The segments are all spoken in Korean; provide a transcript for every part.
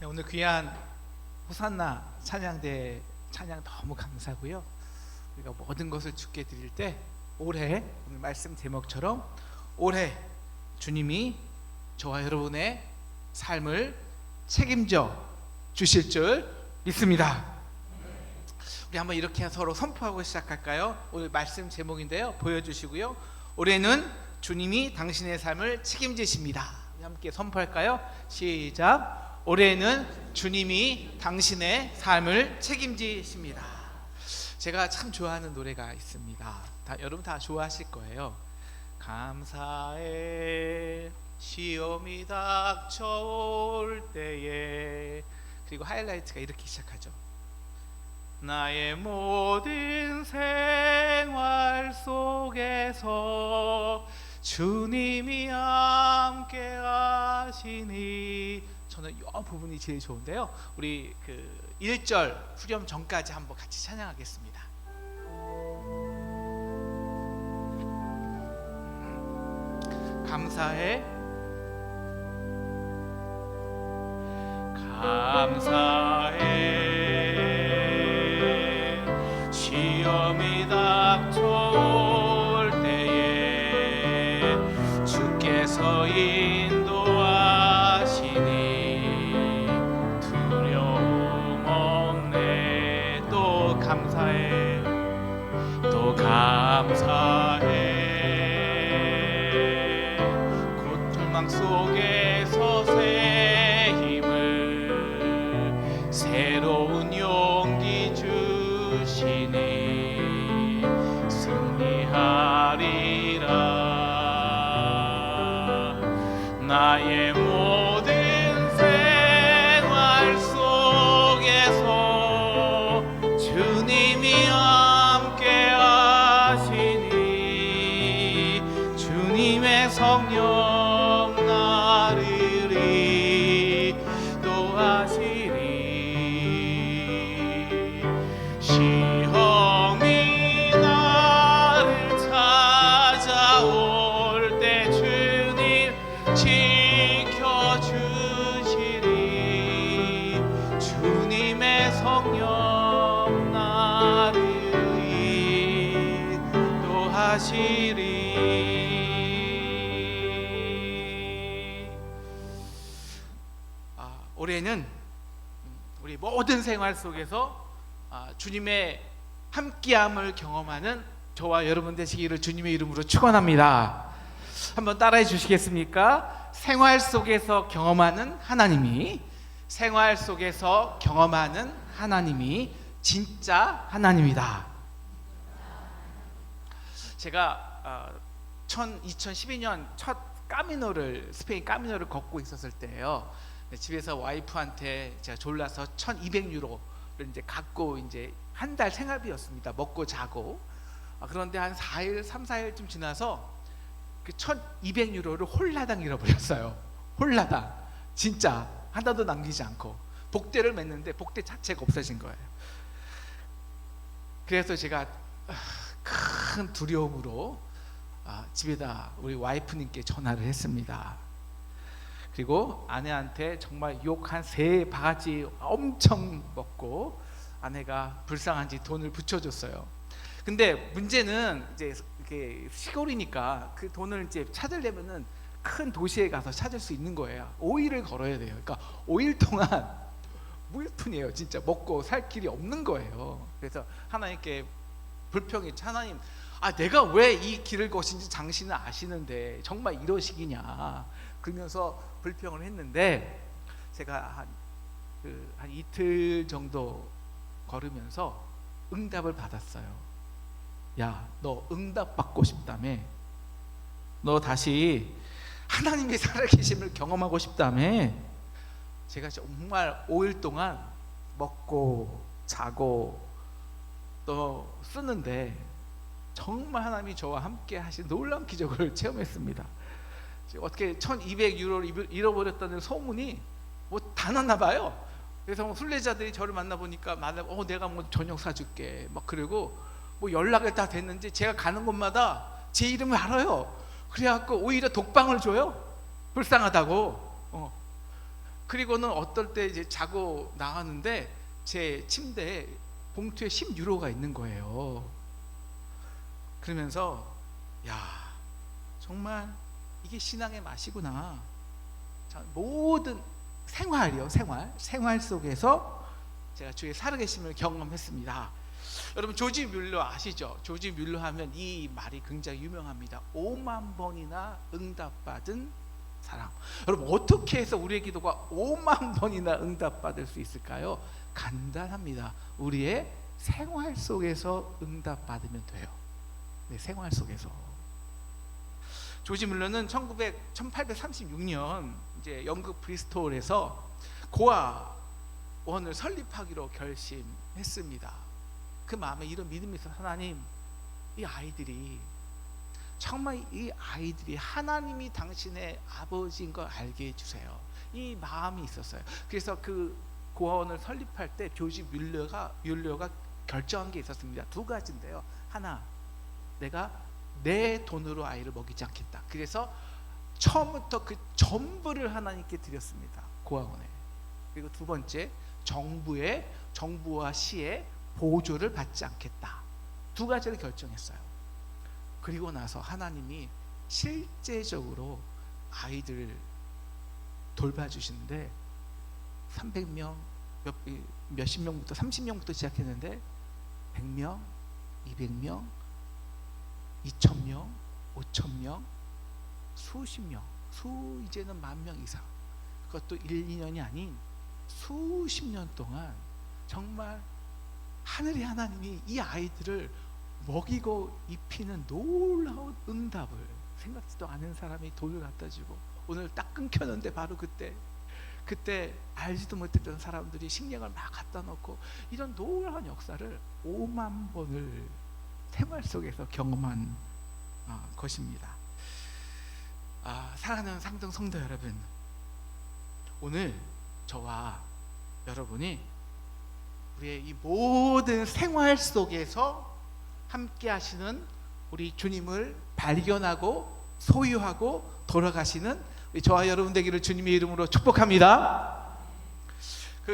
오늘 귀한 호산나 찬양대 찬양 너무 감사하고요. 우리가 모든 것을 주께 드릴 때 올해 오늘 말씀 제목처럼 올해 주님이 저와 여러분의 삶을 책임져 주실 줄 믿습니다. 우리 한번 이렇게 서로 선포하고 시작할까요? 오늘 말씀 제목인데요, 보여주시고요. 올해는 주님이 당신의 삶을 책임지십니다. 함께 선포할까요? 시작. 올해는 주님이 당신의 삶을 책임지십니다. 제가 참 좋아하는 노래가 있습니다. 여러분 다 좋아하실 거예요. 감사해 시험이 닥쳐올 때에, 그리고 하이라이트가 이렇게 시작하죠. 나의 모든 생활 속에서 주님이 함께 하시니. 저는 이 부분이 제일 좋은데요. 우리 1절 후렴 전까지 한번 같이 찬양하겠습니다. 감사해 감사해 시험이 닥쳐올 때에 주께서 인도하시니 두려움 없네. 또 감사해 또 감사해 고통망 속에서 새 힘을 새로운 용기 주시니 승리하리라. 나의 모든 생활 속에서 주님이 함께 하시니 주님의 성령 나를 인도하시리. 시험이 나를 찾아올 때 주님 지켜주시리. 주님의 성령 나를 인도하시리. 올해는 우리 모든 생활 속에서 주님의 함께함을 경험하는 저와 여러분 되시기를 주님의 이름으로 축원합니다. 한번 따라해 주시겠습니까? 생활 속에서 경험하는 하나님이, 생활 속에서 경험하는 하나님이 진짜 하나님이다. 제가 2012년 첫 까미노를, 스페인 까미노를 걷고 있었을 때예요. 집에서 와이프한테 제가 졸라서 1,200유로를 이제 갖고 이제 한 달 생활비였습니다. 먹고 자고. 그런데 한 3, 4일쯤 지나서 그 1,200유로를 홀라당 잃어버렸어요. 홀라당. 진짜 하나도 남기지 않고 복대를 맸는데 복대 자체가 없어진 거예요. 그래서 제가 큰 두려움으로 집에다 우리 와이프님께 전화를 했습니다. 그리고 아내한테 정말 욕 한 3바가지 엄청 먹고 아내가 불쌍한지 돈을 붙여줬어요. 근데 문제는 이제 이렇게 시골이니까 그 돈을 이제 찾으려면은 큰 도시에 가서 찾을 수 있는 거예요. 5일을 걸어야 돼요. 그러니까 5일 동안 무일푼이에요. 진짜 먹고 살 길이 없는 거예요. 그래서 하나님께 불평이, 하나님, 내가 왜 이 길을 거신지 당신은 아시는데 정말 이러시기냐, 그러면서 불평을 했는데, 제가 한 이틀 정도 걸으면서 응답을 받았어요. 야, 너 응답 받고 싶다며? 너 다시 하나님의 살아계심을 경험하고 싶다며? 제가 정말 5일 동안 먹고 자고 또 쓰는데 정말 하나님이 저와 함께 하신 놀라운 기적을 체험했습니다. 어떻게 1,200유로를 잃어버렸다는 소문이 다 났나 봐요. 그래서 순례자들이 저를 만나보니까 내가 저녁 사줄게 막 그러고 연락을 다 됐는지 제가 가는 곳마다 제 이름을 알아요. 그래갖고 오히려 독방을 줘요. 불쌍하다고. 그리고는 어떨 때 이제 자고 나왔는데 제 침대에 봉투에 10유로가 있는 거예요. 그러면서 야, 정말 이게 신앙의 맛이구나. 자, 모든 생활이요, 생활 속에서 제가 주의 살아계심을 경험했습니다. 여러분 조지 뮬러 아시죠? 조지 뮬러 하면 이 말이 굉장히 유명합니다. 5만 번이나 응답받은 사람. 여러분 어떻게 해서 우리의 기도가 5만 번이나 응답받을 수 있을까요? 간단합니다. 우리의 생활 속에서 응답받으면 돼요. 네, 생활 속에서. 조지 뮬러는 1836년 이제 영국 브리스톨에서 고아원을 설립하기로 결심했습니다. 그 마음에 이런 믿음이 있어서 하나님, 이 아이들이 정말 이 아이들이 하나님이 당신의 아버지인 걸 알게 해주세요. 이 마음이 있었어요. 그래서 그 고아원을 설립할 때 조지 뮬러가 결정한 게 있었습니다. 두 가지인데요. 하나, 내가 내 돈으로 아이를 먹이지 않겠다. 그래서 처음부터 그 전부를 하나님께 드렸습니다. 고아원에. 그리고 두 번째, 정부와 시의 보조를 받지 않겠다. 두 가지를 결정했어요. 그리고 나서 하나님이 실제적으로 아이들을 돌봐주시는데 300명, 몇십 명부터 30명부터 시작했는데 100명, 200명, 2,000명, 5,000명, 수십 명, 이제는 10,000명 이상. 그것도 1, 2년이 아닌 수십 년 동안 정말 하늘의 하나님이 이 아이들을 먹이고 입히는 놀라운 응답을, 생각지도 않은 사람이 돈을 갖다 주고, 오늘 딱 끊겼는데 바로 그때 알지도 못했던 사람들이 식량을 막 갖다 놓고, 이런 놀라운 역사를 5만 번을 생활 속에서 경험한 것입니다. 사랑하는 상등 성도 여러분, 오늘 저와 여러분이 우리의 이 모든 생활 속에서 함께 하시는 우리 주님을 발견하고 소유하고 돌아가시는 저와 여러분 되기를 주님의 이름으로 축복합니다.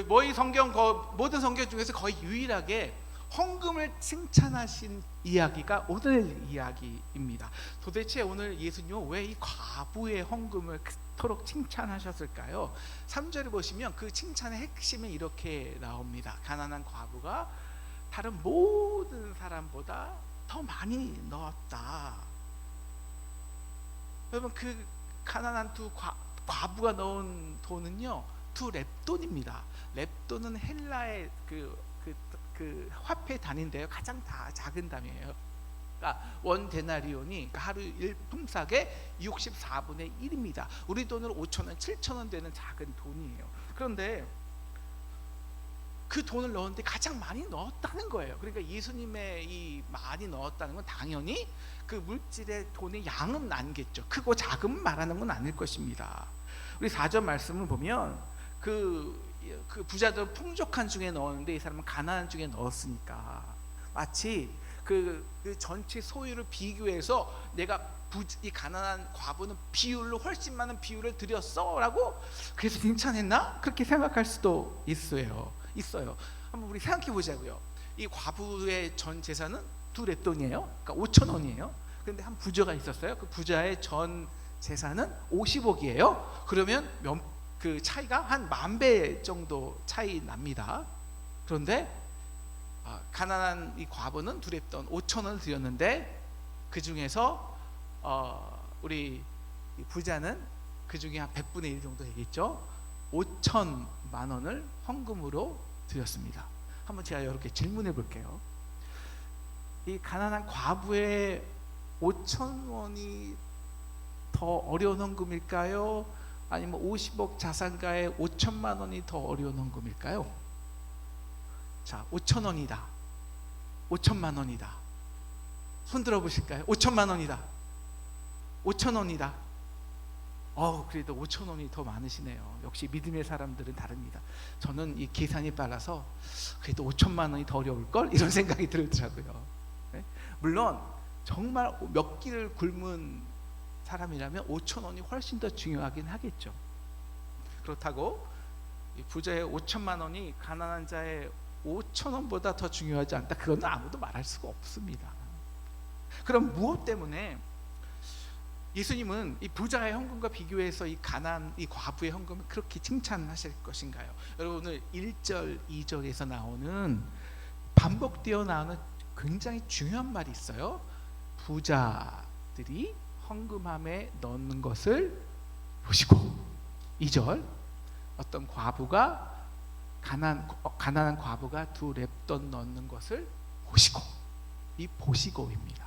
모든 성경 중에서 거의 유일하게 헌금을 칭찬하신 이야기가 오늘 이야기입니다. 도대체 오늘 예수님은 왜 이 과부의 헌금을 그토록 칭찬하셨을까요? 3절을 보시면 그 칭찬의 핵심은 이렇게 나옵니다. 가난한 과부가 다른 모든 사람보다 더 많이 넣었다. 여러분, 그 가난한 두 과부가 넣은 돈은요, 2렙돈입니다. 렙돈은 헬라의 그 화폐 단위인데요, 가장 작은 단위예요. 그러니까 원 데나리온이 하루 일품삯의 64분의 1입니다. 우리 돈으로 5,000원, 7,000원 되는 작은 돈이에요. 그런데 그 돈을 넣었는데 가장 많이 넣었다는 거예요. 그러니까 예수님의 이 많이 넣었다는 건 당연히 그 물질의 돈의 양은 아니겠죠. 크고 작은 말하는 건 아닐 것입니다. 우리 4절 말씀을 보면 그 부자들은 풍족한 중에 넣었는데 이 사람은 가난한 중에 넣었으니까, 마치 그 전체 소유를 비교해서 내가 이 가난한 과부는 비율로 훨씬 많은 비율을 드렸어라고 그래서 칭찬했나? 그렇게 생각할 수도 있어요. 한번 우리 생각해 보자고요. 이 과부의 전 재산은 2렙돈이에요. 그러니까 5,000원이에요. 그런데 한 부자가 있었어요. 그 부자의 전 재산은 50억이에요. 그러면 그 차이가 한 10,000배 정도 차이 납니다. 그런데 가난한 이 과부는 2렙돈 5,000원을 드렸는데 그 중에서 우리 부자는 그 중에 한 100분의 1 정도 되겠죠. 5,000만 원을 헌금으로 드렸습니다. 한번 제가 이렇게 질문해 볼게요. 이 가난한 과부의 5,000원이 더 어려운 헌금일까요? 아니면 50억 자산가의 5천만 원이 더 어려운 헌금일까요? 자, 5,000원이다. 5천만 원이다. 손 들어 보실까요? 5천만 원이다. 5,000원이다. 그래도 5,000원이 더 많으시네요. 역시 믿음의 사람들은 다릅니다. 저는 이 계산이 빨라서 그래도 5천만 원이 더 어려울걸? 이런 생각이 들더라고요. 네? 물론 정말 몇 끼를 굶은 사람이라면 5,000원이 훨씬 더 중요하긴 하겠죠. 그렇다고 이 부자의 5천만 원이 가난한 자의 5천 원보다 더 중요하지 않다. 그건 아무도 말할 수가 없습니다. 그럼 무엇 때문에 예수님은 이 부자의 헌금과 비교해서 이 과부의 헌금을 그렇게 칭찬하실 것인가요? 여러분, 오늘 1절, 2절에서 나오는 반복되어 나오는 굉장히 중요한 말이 있어요. 부자들이 헌금함에 넣는 것을 보시고, 2절, 어떤 과부가 가난한 과부가 두 렙돈 넣는 것을 보시고, 이 보시고입니다.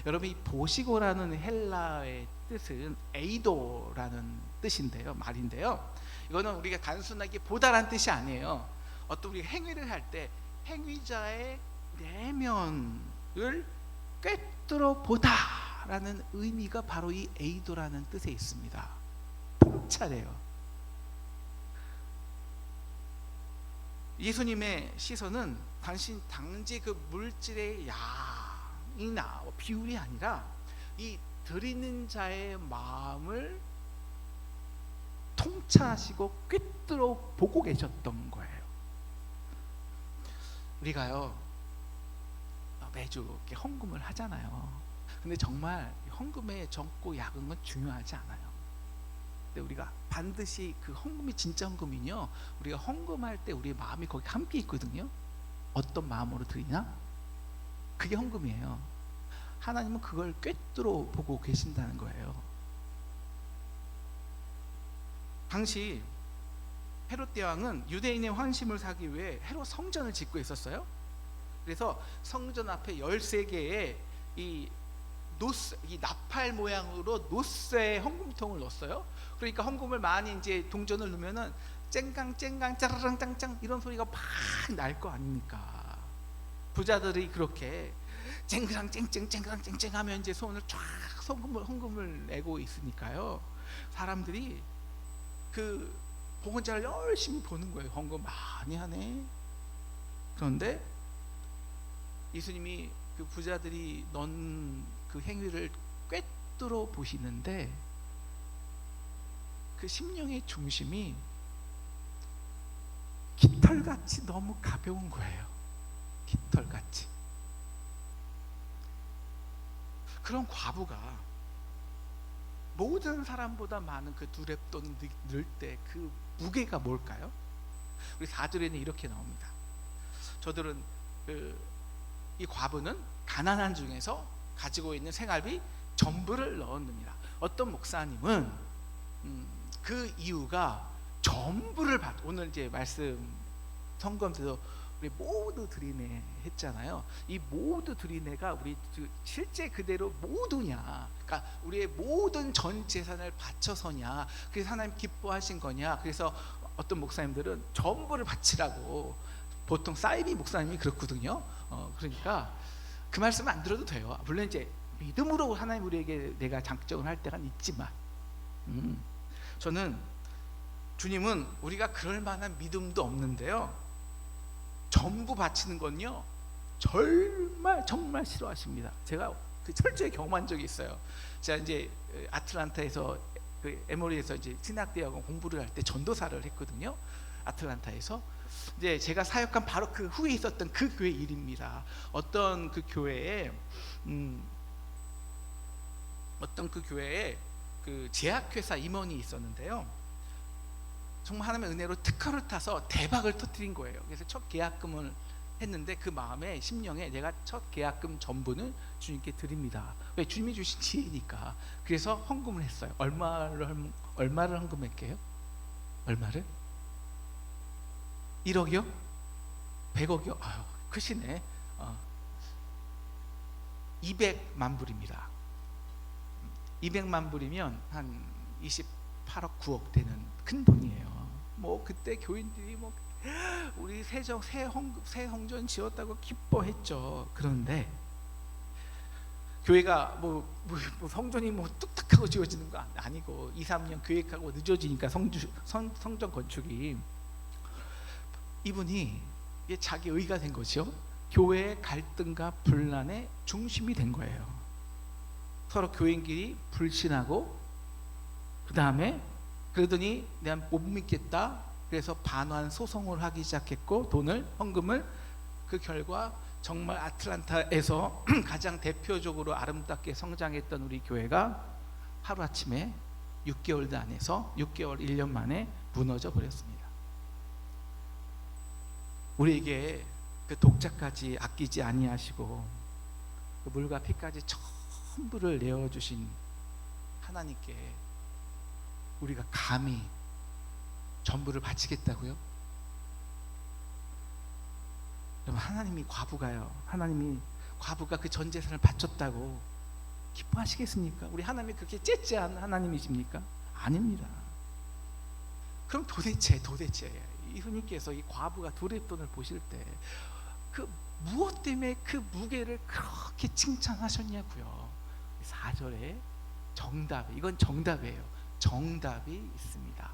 여러분, 이 보시고라는 헬라의 뜻은 에이도라는 뜻인데요, 말인데요. 이거는 우리가 단순하게 보다란 뜻이 아니에요. 어떤 우리가 행위를 할 때 행위자의 내면을 꿰뚫어 보다라는 의미가 바로 이 에이도라는 뜻에 있습니다. 통찰해요. 예수님의 시선은 단지 그 물질의 양이나 비율이 아니라 이 드리는 자의 마음을 통찰하시고 꿰뚫어 보고 계셨던 거예요. 우리가요 매주 이렇게 헌금을 하잖아요. 근데 정말 헌금의 적고 야금은 중요하지 않아요. 근데 우리가 반드시 그 헌금이 진짜 헌금이요, 우리가 헌금할 때 우리의 마음이 거기 함께 있거든요. 어떤 마음으로 드리나? 그게 헌금이에요. 하나님은 그걸 꿰뚫어 보고 계신다는 거예요. 당시 헤롯 대왕은 유대인의 환심을 사기 위해 헤롯 성전을 짓고 있었어요. 그래서 성전 앞에 13개의 이 나팔 모양으로 노쇠 헌금통을 넣었어요. 그러니까 헌금을 많이 이제 동전을 넣으면은 쨍강 짜라랑 짱짱 이런 소리가 막 날 거 아닙니까? 부자들이 그렇게 쨍그랑 쨍쨍 하면 이제 손을 쫙 헌금을 내고 있으니까요. 사람들이 그 봉헌자를 열심히 보는 거예요. 헌금 많이 하네. 그런데 예수님이 그 부자들이 넣은 그 행위를 꿰뚫어 보시는데 그 심령의 중심이 깃털같이 너무 가벼운 거예요. 깃털같이. 그런 과부가 모든 사람보다 많은 그 두 렙돈 넣을 때 그 무게가 뭘까요? 우리 4절에는 이렇게 나옵니다. 저들은 이 과부는 가난한 중에서 가지고 있는 생활비 전부를 넣었느니라. 어떤 목사님은 그 이유가 전부를 오늘 이제 말씀 성검에서 우리 모두 드리네 했잖아요. 이 모두 드리네가 우리 실제 그대로 모두냐, 그러니까 우리의 모든 전 재산을 바쳐서냐, 그래서 하나님 기뻐하신 거냐. 그래서 어떤 목사님들은 전부를 바치라고, 보통 사이비 목사님이 그렇거든요. 그러니까 그 말씀은 안 들어도 돼요. 물론 이제 믿음으로 하나님 우리에게 내가 장적을 할 때가 있지만, 저는 주님은 우리가 그럴 만한 믿음도 없는데요, 전부 바치는 건요 정말 싫어하십니다. 제가 그 철저히 경험한 적이 있어요. 제가 이제 아틀란타에서 그 에모리에서 이제 신학대학원 공부를 할 때 전도사를 했거든요. 아틀란타에서 이제 제가 사역한 바로 그 후에 있었던 그 교회 일입니다. 어떤 그 교회에 그 제약회사 임원이 있었는데요, 정말 하나님의 은혜로 특허를 타서 대박을 터뜨린 거예요. 그래서 첫 계약금을 했는데 그 마음에 심령에 내가 첫 계약금 전부는 주님께 드립니다. 왜? 주님이 주신 지혜니까. 그래서 헌금을 했어요. 얼마를 헌금할게요? 얼마를? 1억이요? 100억이요? 아유, 크시네. 200만 불입니다. 200만 불이면 한 28억 9억 되는 큰 돈이에요. 뭐 그때 교인들이 뭐 우리 새 성전 지었다고 기뻐했죠. 그런데 교회가 뭐 성전이 뭐 뚝딱하고 지어지는 거 아니고 2-3년 계획하고 늦어지니까 성전 건축이, 이분이 자기 의가 된 거죠. 교회의 갈등과 분란의 중심이 된 거예요. 서로 교인끼리 불신하고, 그 다음에 그러더니 내가 못 믿겠다, 그래서 반환 소송을 하기 시작했고 헌금을 그 결과 정말 아틀란타에서 가장 대표적으로 아름답게 성장했던 우리 교회가 하루아침에 6개월도 안 해서 6개월 1년 만에 무너져 버렸습니다. 우리에게 그 독자까지 아끼지 아니하시고 그 물과 피까지 전부를 내어주신 하나님께 우리가 감히 전부를 바치겠다고요? 여러분, 하나님이 과부가 그 전 재산을 바쳤다고 기뻐하시겠습니까? 우리 하나님이 그렇게 째째한 하나님이십니까? 아닙니다. 그럼 도대체 이분님께서 이 과부가 두 렙돈을 보실 때 그 무엇 때문에 그 무게를 그렇게 칭찬하셨냐고요. 4절에 이건 정답이에요. 정답이 있습니다.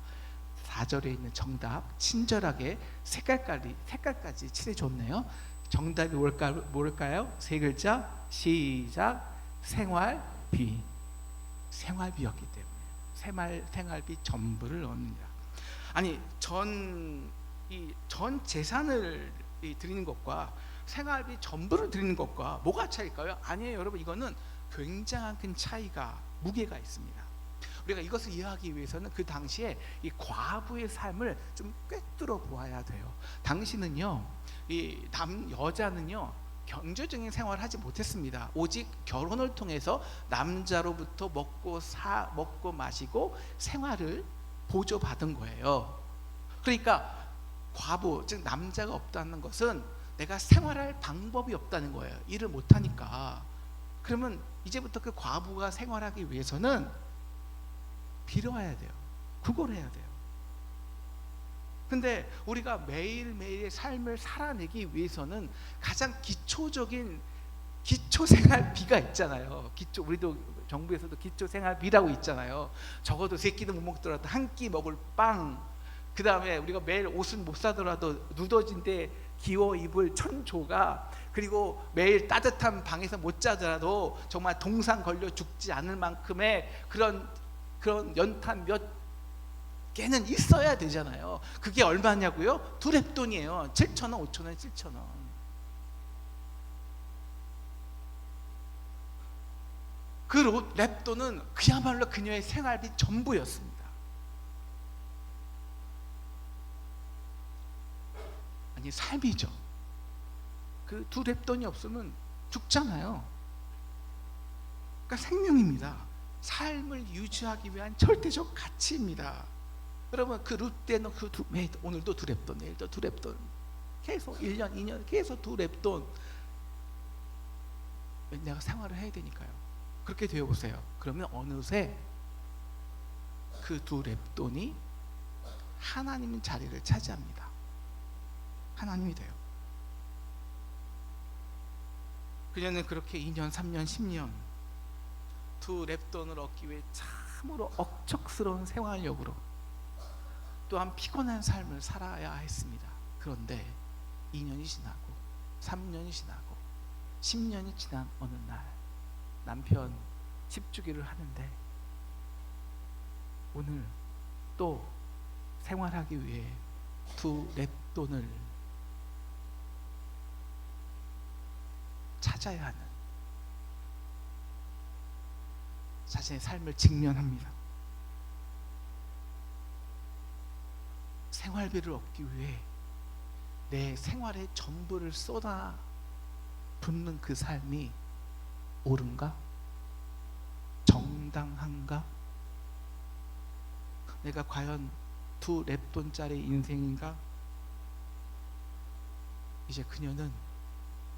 4절에 있는 정답 친절하게 색깔까지 칠해줬네요. 정답이 뭘까요? 세 글자 시작. 생활비였기 때문에 생활비 전부를 넣습니다. 아니 전 재산을 드리는 것과 생활비 전부를 드리는 것과 뭐가 차이일까요? 아니에요, 여러분. 이거는 굉장한 큰 차이가 무게가 있습니다. 우리가 이것을 이해하기 위해서는 그 당시에 이 과부의 삶을 좀 꿰뚫어 보아야 돼요. 당시는요, 이 여자는요 경제적인 생활을 하지 못했습니다. 오직 결혼을 통해서 남자로부터 먹고 마시고 생활을 보조받은 거예요. 그러니까 과부, 즉 남자가 없다는 것은 내가 생활할 방법이 없다는 거예요. 일을 못하니까. 그러면 이제부터 그 과부가 생활하기 위해서는 빌어야 돼요. 구걸해야 돼요. 근데 우리가 매일매일의 삶을 살아내기 위해서는 가장 기초적인 기초생활비가 있잖아요. 우리도 정부에서도 기초생활비라고 있잖아요. 적어도 세 끼도 못 먹더라도 한 끼 먹을 빵, 그 다음에 우리가 매일 옷은 못 사더라도 누더진데 기워 입을 천조가, 그리고 매일 따뜻한 방에서 못 자더라도 정말 동상 걸려 죽지 않을 만큼의 그런 연탄 몇 개는 있어야 되잖아요. 그게 얼마냐고요? 2렙돈이에요. 7,000원, 5,000원, 7,000원. 그 렙돈은 그야말로 그녀의 생활비 전부였습니다. 아니, 삶이죠. 그 2렙돈이 없으면 죽잖아요. 그러니까 생명입니다. 삶을 유지하기 위한 절대적 가치입니다. 여러분, 그 룻대는 오늘도 2렙돈, 내일도 2렙돈, 계속 1년, 2년 계속 2렙돈. 내가 생활을 해야 되니까요. 그렇게 되어보세요. 그러면 어느새 그 2렙돈이 하나님 자리를 차지합니다. 하나님이 돼요. 그녀는 그렇게 2년, 3년, 10년 2렙돈을 얻기 위해 참으로 억척스러운 생활력으로 또한 피곤한 삶을 살아야 했습니다. 그런데 2년이 지나고 3년이 지나고 10년이 지난 어느 날 남편 10주기를 하는데 오늘 또 생활하기 위해 2렙돈을 찾아야 하는 자신의 삶을 직면합니다. 생활비를 얻기 위해 내 생활의 전부를 쏟아 붓는 그 삶이 옳은가? 정당한가? 내가 과연 2렙돈짜리 인생인가? 이제 그녀는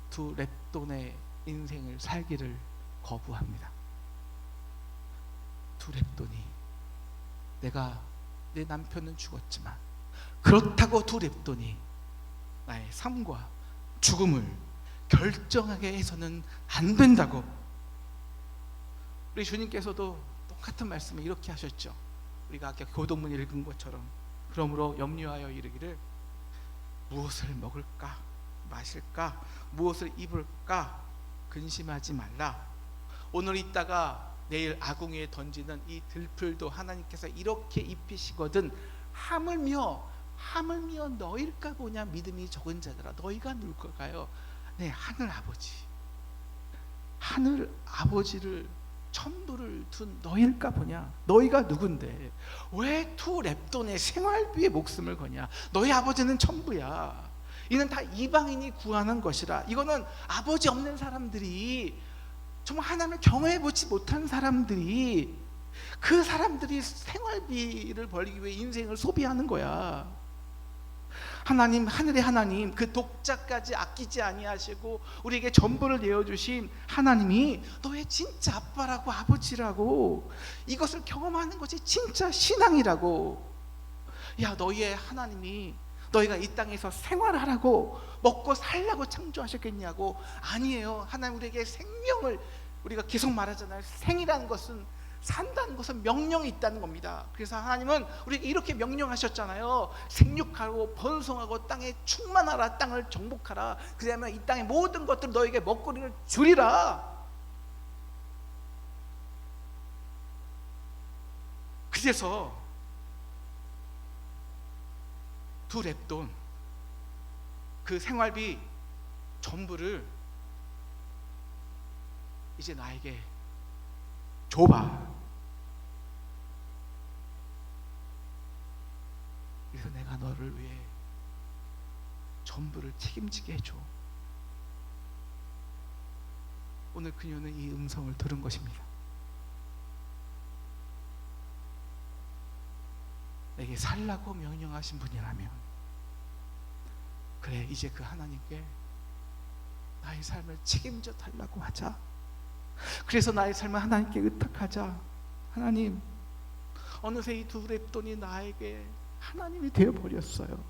2렙돈의 인생을 살기를 거부합니다. 2렙돈이, 내가 내 남편은 죽었지만 그렇다고 2렙돈이 나의 삶과 죽음을 결정하게 해서는 안 된다고. 우리 주님께서도 똑같은 말씀을 이렇게 하셨죠. 우리가 아까 교도문 읽은 것처럼, 그러므로 염려하여 이르기를 무엇을 먹을까 마실까 무엇을 입을까 근심하지 말라. 오늘 있다가 내일 아궁이에 던지는 이 들풀도 하나님께서 이렇게 입히시거든 하물며 하물며 너희일까 보냐 믿음이 적은 자들아 너희가 누굴까요? 네, 하늘 아버지를 천부를 둔 너희일까 보냐. 너희가 누군데 왜 두 렙돈의 생활비에 목숨을 거냐. 너희 아버지는 천부야. 이는 다 이방인이 구하는 것이라. 이거는 아버지 없는 사람들이, 정말 하나님을 경외해보지 못한 사람들이, 그 사람들이 생활비를 벌기 위해 인생을 소비하는 거야. 하나님, 하늘의 하나님, 그 독자까지 아끼지 아니하시고 우리에게 전부를 내어주신 하나님이 너의 진짜 아빠라고, 아버지라고, 이것을 경험하는 것이 진짜 신앙이라고. 야, 너희의 하나님이 너희가 이 땅에서 생활하라고, 먹고 살라고 창조하셨겠냐고. 아니에요. 하나님 우리에게 생명을, 우리가 계속 말하잖아요. 생이라는 것은, 산다는 것은 명령이 있다는 겁니다. 그래서 하나님은 우리에게 이렇게 명령하셨잖아요. 생육하고 번성하고 땅에 충만하라, 땅을 정복하라. 그러면 이 땅의 모든 것들 너에게 먹거리를 주리라. 그래서 두 렙돈, 그 생활비 전부를 이제 나에게 줘봐. 그래서 내가 너를 위해 전부를 책임지게 해줘. 오늘 그녀는 이 음성을 들은 것입니다. 내게 살라고 명령하신 분이라면, 그래, 이제 그 하나님께 나의 삶을 책임져 달라고 하자. 그래서 나의 삶을 하나님께 의탁하자. 하나님, 어느새 이 두 렙돈이 나에게 하나님이 되어버렸어요.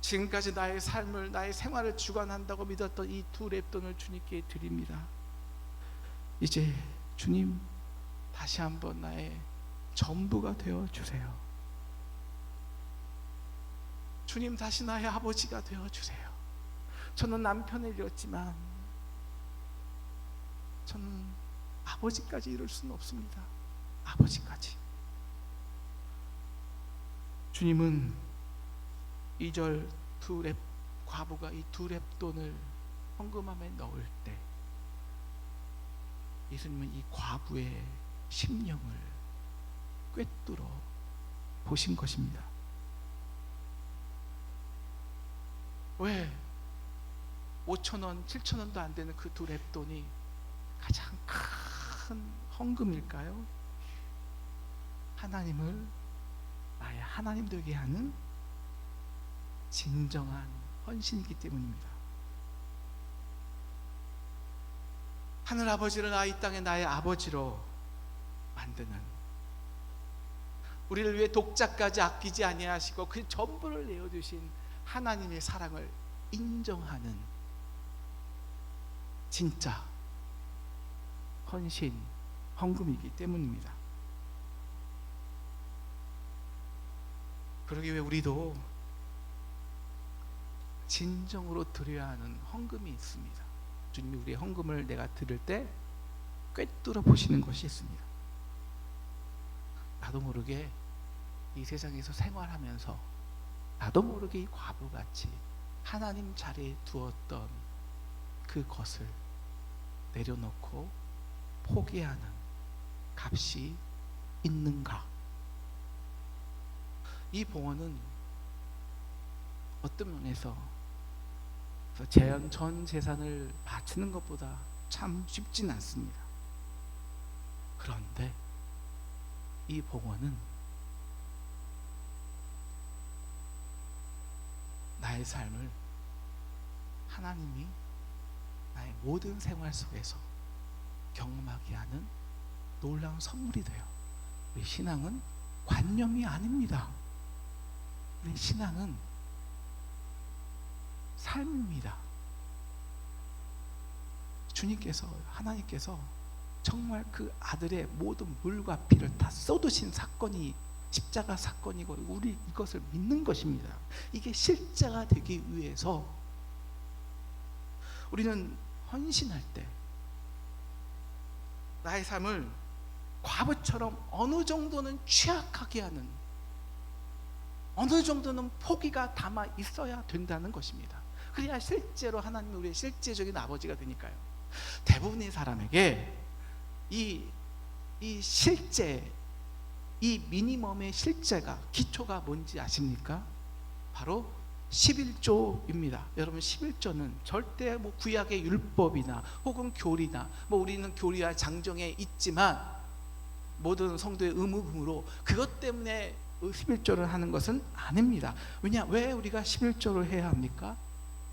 지금까지 나의 삶을, 나의 생활을 주관한다고 믿었던 이 두 렙돈을 주님께 드립니다. 이제 주님, 다시 한번 나의 전부가 되어주세요. 주님, 다시 나의 아버지가 되어주세요. 저는 남편을 잃었지만 저는 아버지까지 잃을 수는 없습니다. 아버지까지. 주님은 2절 과부가 이 두 렙돈을 헌금함에 넣을 때 예수님은 이 과부의 심령을 꿰뚫어 보신 것입니다. 왜 5,000원, 7,000원도 안 되는 그 두 렙돈이 가장 큰 헌금일까요? 하나님을 나의 하나님 되게 하는 진정한 헌신이기 때문입니다. 하늘 아버지를 이 땅에 나의 아버지로 만드는, 우리를 위해 독자까지 아끼지 아니하시고 그 전부를 내어주신 하나님의 사랑을 인정하는 진짜 헌신, 헌금이기 때문입니다. 그러기 위해 우리도 진정으로 드려야 하는 헌금이 있습니다. 주님이 우리의 헌금을 내가 드릴 때 꿰뚫어 보시는 것이 있습니다. 나도 모르게 이 세상에서 생활하면서 나도 모르게 이 과부같이 하나님 자리에 두었던 그것을 내려놓고 포기하는 값이 있는가? 이 봉헌은 어떤 면에서 전 재산을 바치는 것보다 참 쉽진 않습니다. 그런데 이 봉헌은 나의 삶을 하나님이 나의 모든 생활 속에서 경험하게 하는 놀라운 선물이 돼요. 우리 신앙은 관념이 아닙니다. 우리 신앙은 삶입니다. 주님께서, 하나님께서 정말 그 아들의 모든 물과 피를 다 쏟으신 사건이 십자가 사건이고, 우리 이것을 믿는 것입니다. 이게 실제가 되기 위해서 우리는 헌신할 때 나의 삶을 과부처럼 어느 정도는 취약하게 하는, 어느 정도는 포기가 담아 있어야 된다는 것입니다. 그래야 실제로 하나님이 우리의 실제적인 아버지가 되니까요. 대부분의 사람에게 이 실제, 이 미니멈의 실제가, 기초가 뭔지 아십니까? 바로 11조입니다. 여러분, 11조는 절대 뭐 구약의 율법이나 혹은 교리나, 뭐 우리는 교리와 장정에 있지만 모든 성도의 의무금으로 그것 때문에 11조를 하는 것은 아닙니다. 왜 우리가 11조를 해야 합니까?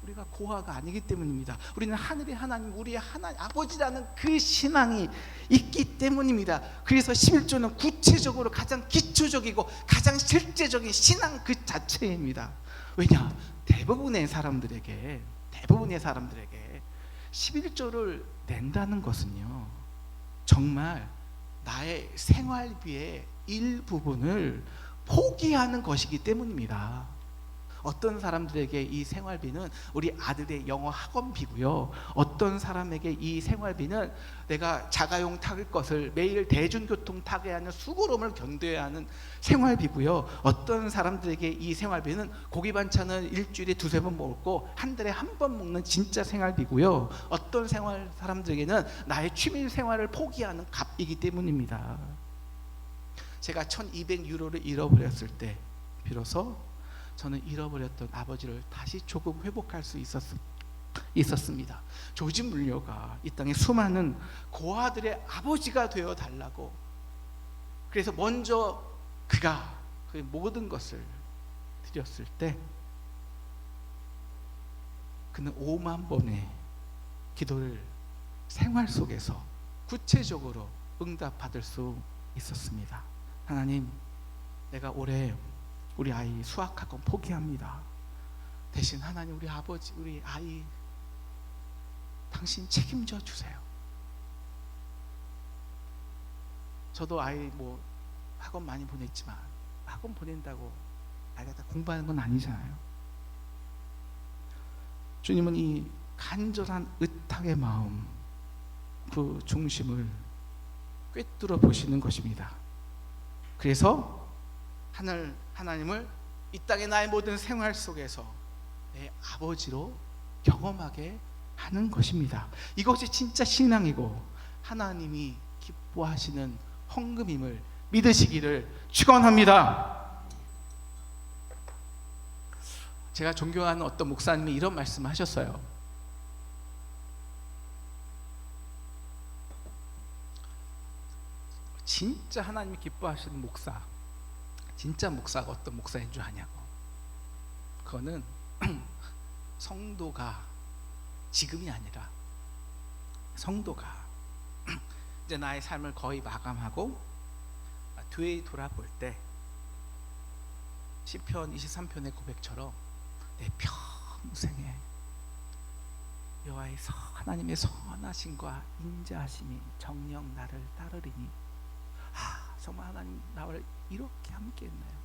우리가 고아가 아니기 때문입니다. 우리는 하늘의 하나님, 우리의 하나님 아버지라는 그 신앙이 있기 때문입니다. 그래서 11조는 구체적으로 가장 기초적이고 가장 실제적인 신앙 그 자체입니다. 왜냐? 대부분의 사람들에게 11조를 낸다는 것은요, 정말 나의 생활비의 일부분을 포기하는 것이기 때문입니다. 어떤 사람들에게 이 생활비는 우리 아들의 영어 학원비고요, 어떤 사람에게 이 생활비는 내가 자가용 탈 것을 매일 대중교통 타게 하는 수고로움을 견뎌야 하는 생활비고요, 어떤 사람들에게 이 생활비는 고기 반찬을 일주일에 두세 번 먹고 한 달에 한 번 먹는 진짜 생활비고요, 어떤 사람들에게는 나의 취미 생활을 포기하는 값이기 때문입니다. 제가 1200유로를 잃어버렸을 때 비로소 저는 잃어버렸던 아버지를 다시 조금 회복할 수 있었습니다. 조지 물려가 이 땅에 수많은 고아들의 아버지가 되어 달라고, 그래서 먼저 그가 그 모든 것을 드렸을 때 그는 5만 번의 기도를 생활 속에서 구체적으로 응답받을 수 있었습니다. 하나님, 내가 올해 우리 아이 수학학원 포기합니다. 대신 하나님, 우리 아버지, 우리 아이 당신 책임져 주세요. 저도 아이 뭐 학원 많이 보냈지만 학원 보낸다고 아이가 다 공부하는 건 아니잖아요. 주님은 이 간절한 의탁의 마음, 그 중심을 꿰뚫어 보시는 것입니다. 그래서 하나님을 이 땅의 나의 모든 생활 속에서 내 아버지로 경험하게 하는 것입니다. 이것이 진짜 신앙이고 하나님이 기뻐하시는 헌금임을 믿으시기를 축원합니다. 제가 존경하는 어떤 목사님이 이런 말씀을 하셨어요. 진짜 하나님이 기뻐하시는 목사, 진짜 목사가 어떤 목사인 줄 아냐고. 그거는 성도가, 지금이 아니라 성도가 이제 나의 삶을 거의 마감하고 뒤에 돌아볼 때 시편 23편의 고백처럼 내 평생에 여호와의 하나님의 선하심과 인자하심이 정녕 나를 따르리니, 정말 하나님 나를 이렇게 함께 했나요?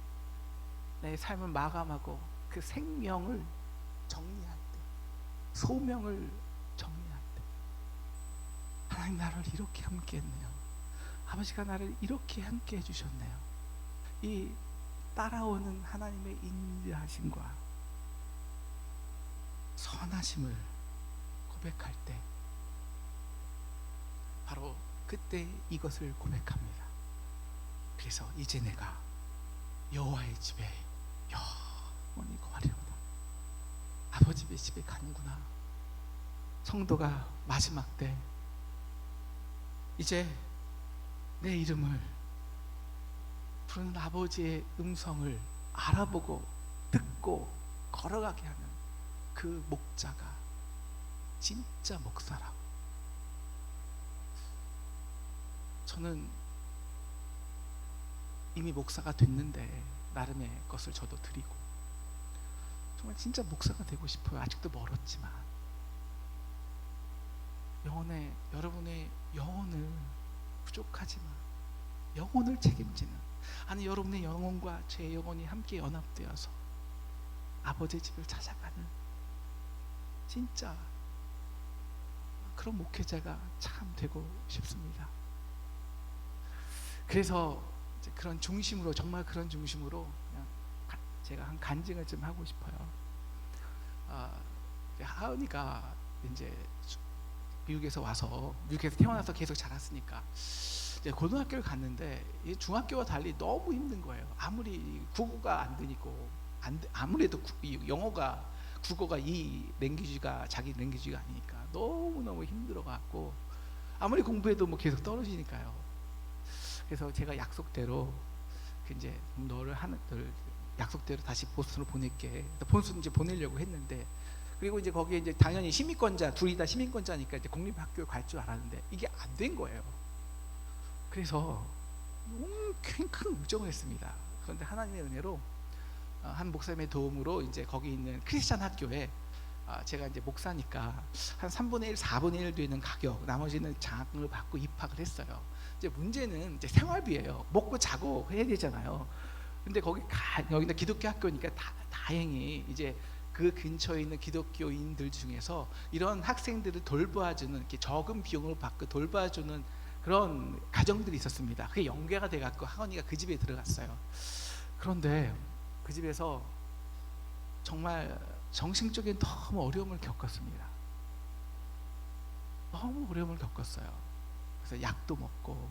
내 삶을 마감하고 그 생명을 정리할 때, 소명을 정리할 때, 하나님 나를 이렇게 함께 했네요. 아버지가 나를 이렇게 함께 해주셨네요. 이 따라오는 하나님의 인자하심과 선하심을 고백할 때 바로 그때 이것을 고백합니다. 그래서 이제 내가 여호와의 집에 영원히 거하리로다. 아버지의 집에 가는구나. 성도가 마지막 때 이제 내 이름을 부르는 아버지의 음성을 알아보고 듣고 걸어가게 하는 그 목자가 진짜 목사라고. 저는 이미 목사가 됐는데 나름의 것을 저도 드리고 정말 진짜 목사가 되고 싶어요. 아직도 멀었지만 여러분의 영혼을, 부족하지만 영혼을 책임지는, 아니 여러분의 영혼과 제 영혼이 함께 연합되어서 아버지의 집을 찾아가는 진짜 그런 목회자가 참 되고 싶습니다. 그래서 그런 중심으로, 정말 그런 중심으로 그냥 제가 한 간증을 좀 하고 싶어요. 하은이가 이제 미국에서 와서 미국에서 태어나서 계속 자랐으니까 이제 고등학교를 갔는데 이 중학교와 달리 너무 힘든 거예요. 아무리 국어가 안 되니고 아무래도 영어가 국어가 이 랭귀지가 자기 랭귀지가 아니니까 너무 힘들어 갖고 아무리 공부해도 뭐 계속 떨어지니까요. 그래서 제가 약속대로 이제 너를 약속대로 다시 보스턴으로 보낼게. 보스턴 이제 보내려고 했는데 그리고 이제 거기에 이제 당연히 시민권자 둘이 다 시민권자니까 이제 공립학교에 갈 줄 알았는데 이게 안 된 거예요. 그래서 너무 큰 의정을 했습니다. 그런데 하나님의 은혜로 한 목사님의 도움으로 이제 거기 있는 크리스찬 학교에 제가 이제 목사니까 한 3분의 1, 4분의 1 되는 가격, 나머지는 장학금을 받고 입학을 했어요. 이제 문제는 이제 생활비예요. 먹고 자고 해야 되잖아요. 근데 여기는 기독교 학교니까 다행히 이제 그 근처에 있는 기독교인들 중에서 이런 학생들을 돌봐주는 이렇게 적은 비용을 받고 돌봐주는 그런 가정들이 있었습니다. 그게 연계가 돼갖고 하은이가 그 집에 들어갔어요. 그런데 그 집에서 정말 정신적인 너무 어려움을 겪었습니다. 너무 어려움을 겪었어요. 그래서 약도 먹고.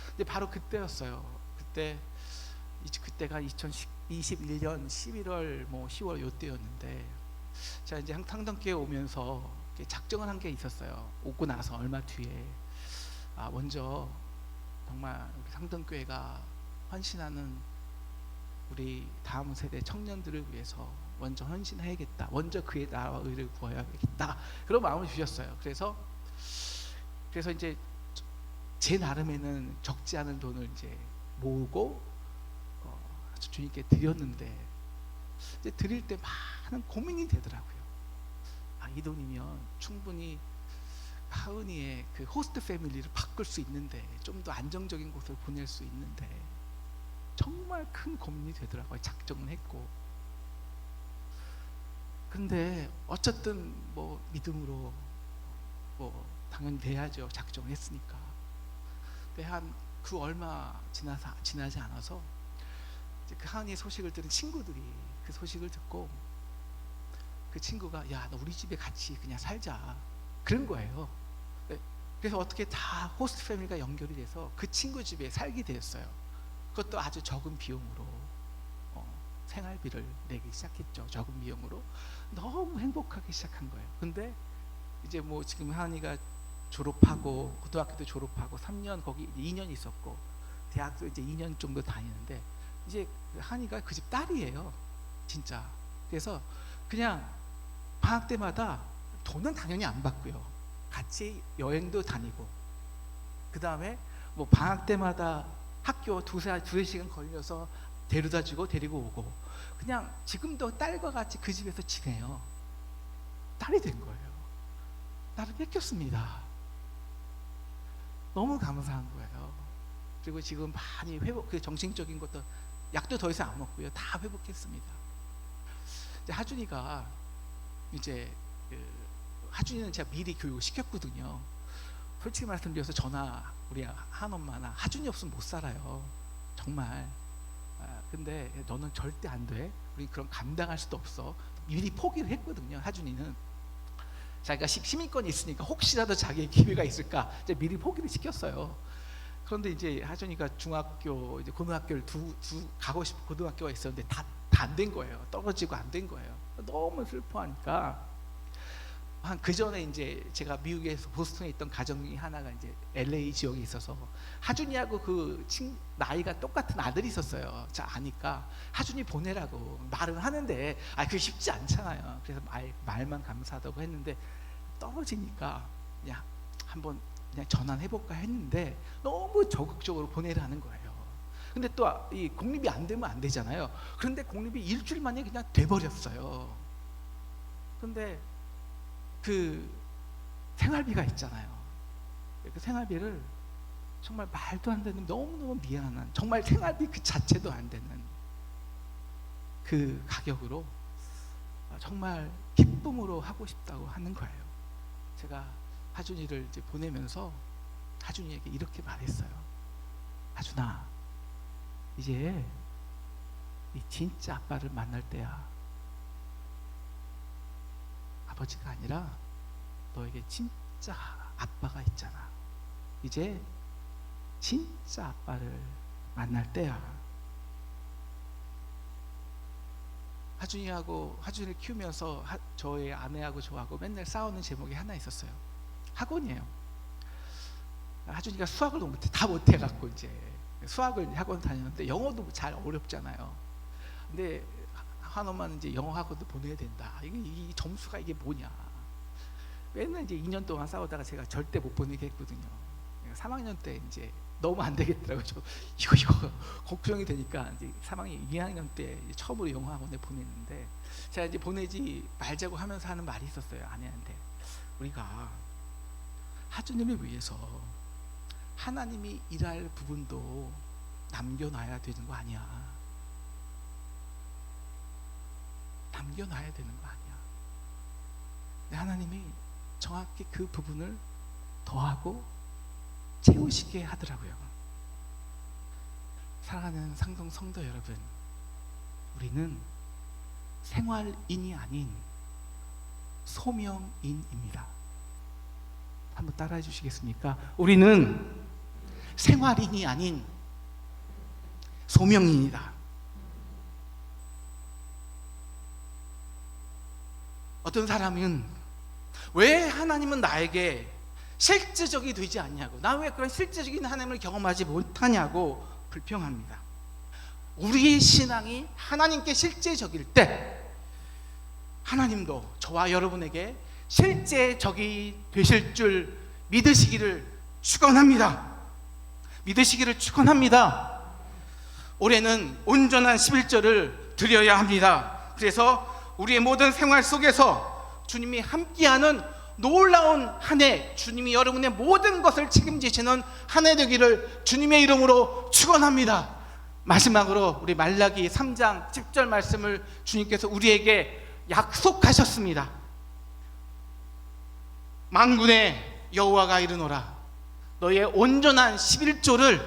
근데 바로 그때였어요. 그때가 2021년 11월 뭐 10월 요때였는데 제가 이제 상등교회 오면서 작정을 한 게 있었어요. 오고 나서 얼마 뒤에 먼저 정말 우리 상등교회가 헌신하는 우리 다음 세대 청년들을 위해서 먼저 헌신해야겠다. 먼저 그의 나라와 의를 구해야겠다. 그런 마음을 주셨어요. 그래서 이제 제 나름에는 적지 않은 돈을 이제 모으고 주님께 드렸는데 이제 드릴 때 많은 고민이 되더라고요. 이 돈이면 충분히 하은이의 그 호스트 패밀리를 바꿀 수 있는데 좀 더 안정적인 곳을 보낼 수 있는데 정말 큰 고민이 되더라고요. 작정은 했고. 근데 어쨌든 뭐 믿음으로 뭐 당연히 돼야죠. 작정을 했으니까. 근데 한 그 얼마 지나지 않아서 이제 그 하은이의 소식을 들은 친구들이 그 소식을 듣고 그 친구가 야, 너 우리 집에 같이 그냥 살자. 그런 거예요. 그래서 어떻게 다 호스트 패밀리가 연결이 돼서 그 친구 집에 살게 되었어요. 그것도 아주 적은 비용으로 생활비를 내기 시작했죠. 적은 비용으로 너무 행복하게 시작한 거예요. 근데 이제 뭐 지금 하은이가 졸업하고 고등학교도 졸업하고 3년 거기 2년 있었고 대학도 이제 2년 정도 다니는데 이제 하은이가 그 집 딸이에요. 진짜. 그래서 그냥 방학 때마다 돈은 당연히 안 받고요. 같이 여행도 다니고 그 다음에 뭐 방학 때마다 학교 두세 시간 걸려서 데려다 주고 데리고 오고 그냥 지금도 딸과 같이 그 집에서 지내요. 딸이 된 거예요. 나를 뺏겼습니다. 너무 감사한 거예요. 그리고 지금 많이 그 정신적인 것도 약도 더 이상 안 먹고요. 다 회복했습니다. 이제 하준이가 이제 하준이는 제가 미리 교육을 시켰거든요. 솔직히 말씀드려서 저나 우리 한엄마나 하준이 없으면 못 살아요. 정말. 근데 너는 절대 안 돼. 우리 그런 감당할 수도 없어. 미리 포기를 했거든요. 하준이는 자기가 시민권이 있으니까 혹시라도 자기의 기회가 있을까 이제 미리 포기를 시켰어요. 그런데 이제 하준이가 중학교 이제 고등학교를 가고 싶은 고등학교가 있었는데 다 안 된 거예요. 떨어지고 안 된 거예요. 너무 슬퍼하니까 한 그 전에 이제 제가 미국에서 보스턴에 있던 가정 중에 하나가 이제 LA 지역에 있어서 하준이하고 그 나이가 똑같은 아들이 있었어요. 자 아니까 하준이 보내라고 말은 하는데 그게 쉽지 않잖아요. 그래서 말만 감사하다고 했는데 떨어지니까 그냥 한번 그냥 전환해볼까 했는데 너무 적극적으로 보내라는 거예요. 근데 또 이 공립이 안 되면 안 되잖아요. 그런데 공립이 일주일 만에 그냥 돼버렸어요. 근데 그 생활비가 있잖아요. 그 생활비를 정말 말도 안 되는 너무너무 미안한 정말 생활비 그 자체도 안 되는 그 가격으로 정말 기쁨으로 하고 싶다고 하는 거예요. 제가 하준이를 이제 보내면서 하준이에게 이렇게 말했어요. 하준아, 이제 이 진짜 아빠를 만날 때야. 아버지가 아니라 너에게 진짜 아빠가 있잖아. 이제 진짜 아빠를 만날 때야. 하준이를 키우면서 저의 아내하고 저하고 맨날 싸우는 제목이 하나 있었어요. 학원이에요. 하준이가 수학을 너무 다 못해갖고 이제 수학을 학원 다녔는데 영어도 잘 어렵잖아요. 근데 한엄마는 이제 영어 학원도 보내야 된다. 이 점수가 이게 뭐냐. 맨날 이제 2년 동안 싸우다가 제가 절대 못 보내게 했거든요. 3학년 때 이제 너무 안 되겠더라고요. 저 이거 걱정이 되니까 이제 2학년 때 이제 처음으로 영어 학원에 보냈는데, 제가 이제 보내지 말자고 하면서 하는 말이 있었어요. 아내한테. 우리가 하준이를 위해서 하나님이 일할 부분도 남겨놔야 되는 거 아니야. 남겨놔야 되는 거 아니야. 근데 하나님이 정확히 그 부분을 더하고 채우시게 하더라고요. 사랑하는 상동 성도 여러분, 우리는 생활인이 아닌 소명인입니다. 한번 따라해 주시겠습니까? 우리는 생활인이 아닌 소명인이다. 어떤 사람은 왜 하나님은 나에게 실제적이 되지 않냐고, 나 왜 그런 실제적인 하나님을 경험하지 못하냐고 불평합니다. 우리의 신앙이 하나님께 실제적일 때 하나님도 저와 여러분에게 실제적이 되실 줄 믿으시기를 축원합니다. 믿으시기를 축원합니다. 올해는 온전한 11절을 드려야 합니다. 그래서 우리의 모든 생활 속에서 주님이 함께하는 놀라운 한 해, 주님이 여러분의 모든 것을 책임지시는 한 해 되기를 주님의 이름으로 축원합니다. 마지막으로 우리 말라기 3장 10절 말씀을 주님께서 우리에게 약속하셨습니다. 만군의 여호와가 이르노라, 너의 온전한 11조를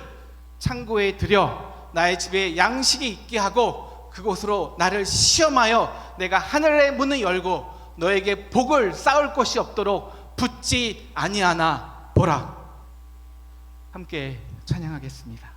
창고에 들여 나의 집에 양식이 있게 하고 그곳으로 나를 시험하여 내가 하늘의 문을 열고 너에게 복을 쌓을 것이 없도록 붙지 아니하나 보라. 함께 찬양하겠습니다.